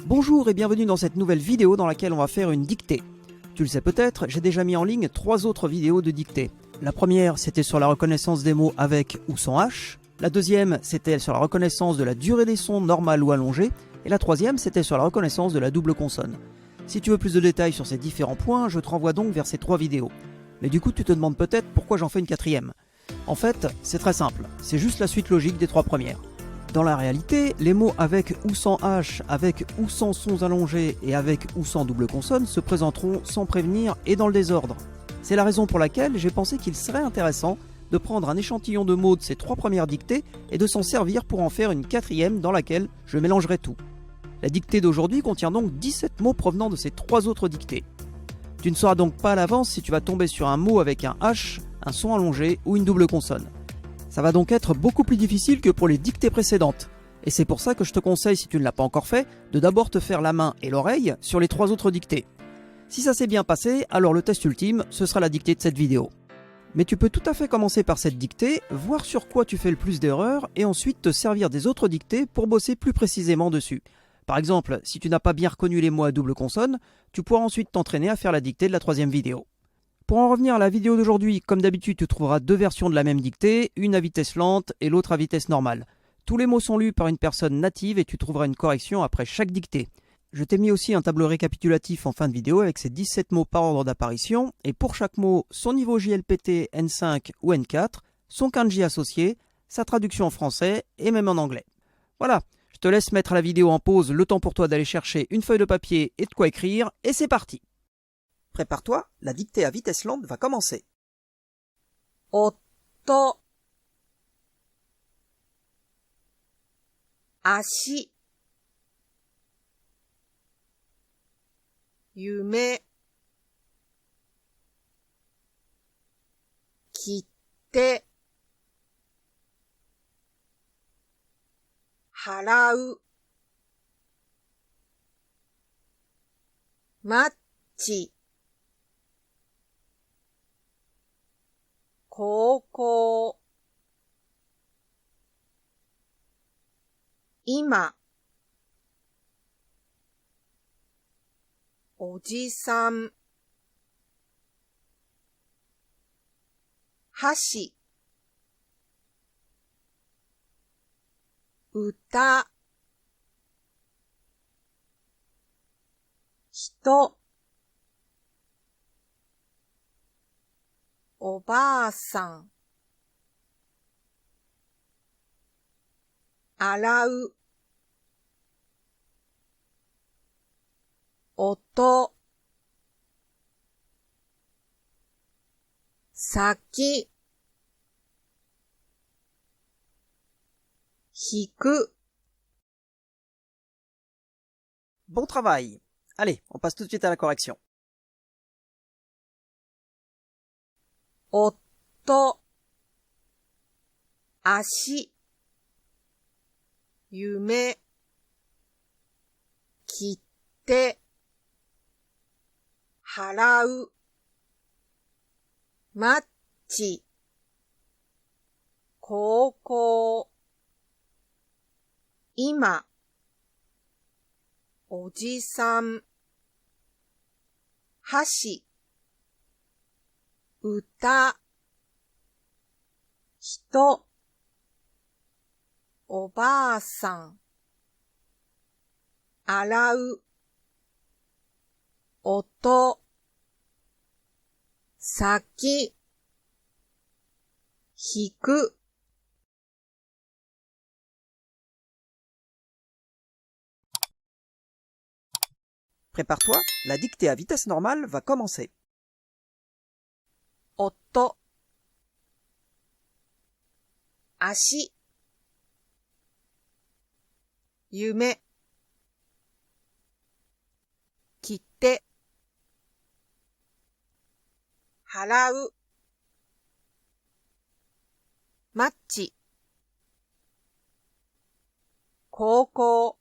Bonjour et bienvenue dans cette nouvelle vidéo dans laquelle on va faire une dictée. Tu le sais peut-être, j'ai déjà mis en ligne 3 autres vidéos de dictée. La première, c'était sur la reconnaissance des mots avec ou sans H. La deuxième, c'était sur la reconnaissance de la durée des sons normale ou allongée. Et la troisième, c'était sur la reconnaissance de la double consonne. Si tu veux plus de détails sur ces différents points, je te renvoie donc vers ces 3 vidéos. Mais du coup, tu te demandes peut-être pourquoi j'en fais une quatrième. En fait, c'est très simple, c'est juste la suite logique des 3 premières. Dans la réalité, les mots avec ou sans H, avec ou sans sons allongés et avec ou sans double consonne se présenteront sans prévenir et dans le désordre. C'est la raison pour laquelle j'ai pensé qu'il serait intéressant de prendre un échantillon de mots de ces 3 premières dictées et de s'en servir pour en faire une quatrième dans laquelle je mélangerai tout. La dictée d'aujourd'hui contient donc 17 mots provenant de ces 3 autres dictées. Tu ne sauras donc pas à l'avance si tu vas tomber sur un mot avec un H, un son allongé ou une double consonne. Ça va donc être beaucoup plus difficile que pour les dictées précédentes. Et c'est pour ça que je te conseille, si tu ne l'as pas encore fait, de d'abord te faire la main et l'oreille sur les 3 autres dictées. Si ça s'est bien passé, alors le test ultime, ce sera la dictée de cette vidéo. Mais tu peux tout à fait commencer par cette dictée, voir sur quoi tu fais le plus d'erreurs, et ensuite te servir des autres dictées pour bosser plus précisément dessus. Par exemple, si tu n'as pas bien reconnu les mots à double consonne, tu pourras ensuite t'entraîner à faire la dictée de la 3e vidéo. Pour en revenir à la vidéo d'aujourd'hui, comme d'habitude, tu trouveras 2 versions de la même dictée, une à vitesse lente et l'autre à vitesse normale. Tous les mots sont lus par une personne native et tu trouveras une correction après chaque dictée. Je t'ai mis aussi un tableau récapitulatif en fin de vidéo avec ces 17 mots par ordre d'apparition et pour chaque mot, son niveau JLPT N5 ou N4, son kanji associé, sa traduction en français et même en anglais. Voilà, je te laisse mettre la vidéo en pause, le temps pour toi d'aller chercher une feuille de papier et de quoi écrire, et c'est parti! Prépare-toi, la dictée à vitesse lente va commencer. 夫、足、夢、切手、払う、マッチ、高校、今、おじさん、箸、歌、人、おばあさん、洗う、音、先、引く。 Bon travail! Allez, on passe tout de suite à la correction. 夫、足、夢、切手、払う、マッチ、高校、今、おじさん、箸、歌、人、おばあさん、洗う、音、先、引く。 Prépare-toi, la dictée à vitesse normale va commencer. 音、足、夢、切手、払う、マッチ、高校、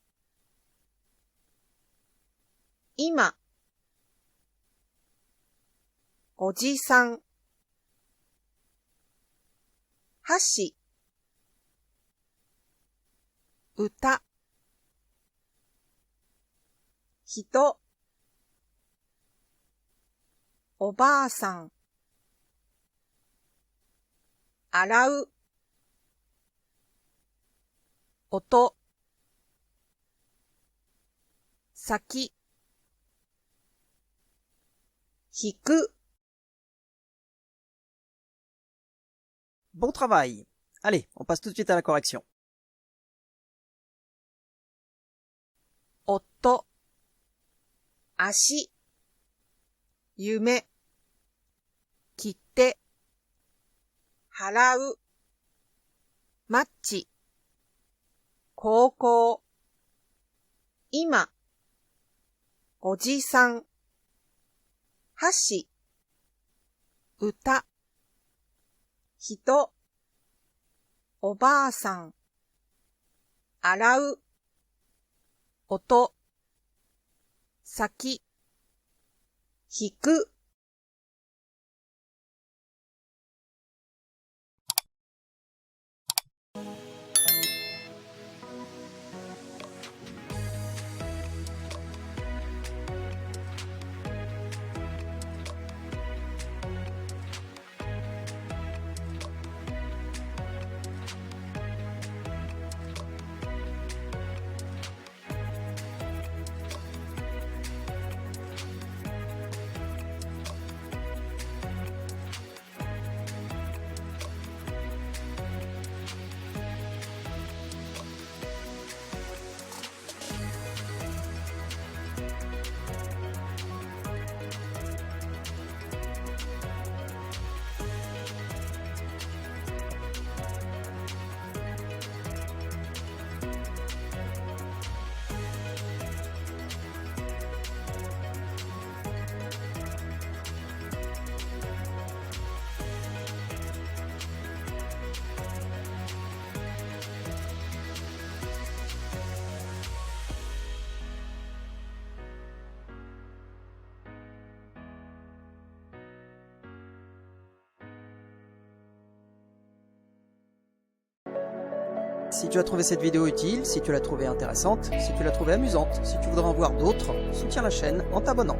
今、おじさん、箸、歌、人、おばあさん、洗う、音、先、引く。 Bon travail. Allez, on passe tout de suite à la correction. 夫、足、夢、切手、払う、マッチ、高校、今、おじさん、箸、歌、人、おばあさん、洗う、音、先、引く。Si tu as trouvé cette vidéo utile, si tu l'as trouvée intéressante, si tu l'as trouvée amusante, si tu voudrais en voir d'autres, soutiens la chaîne en t'abonnant.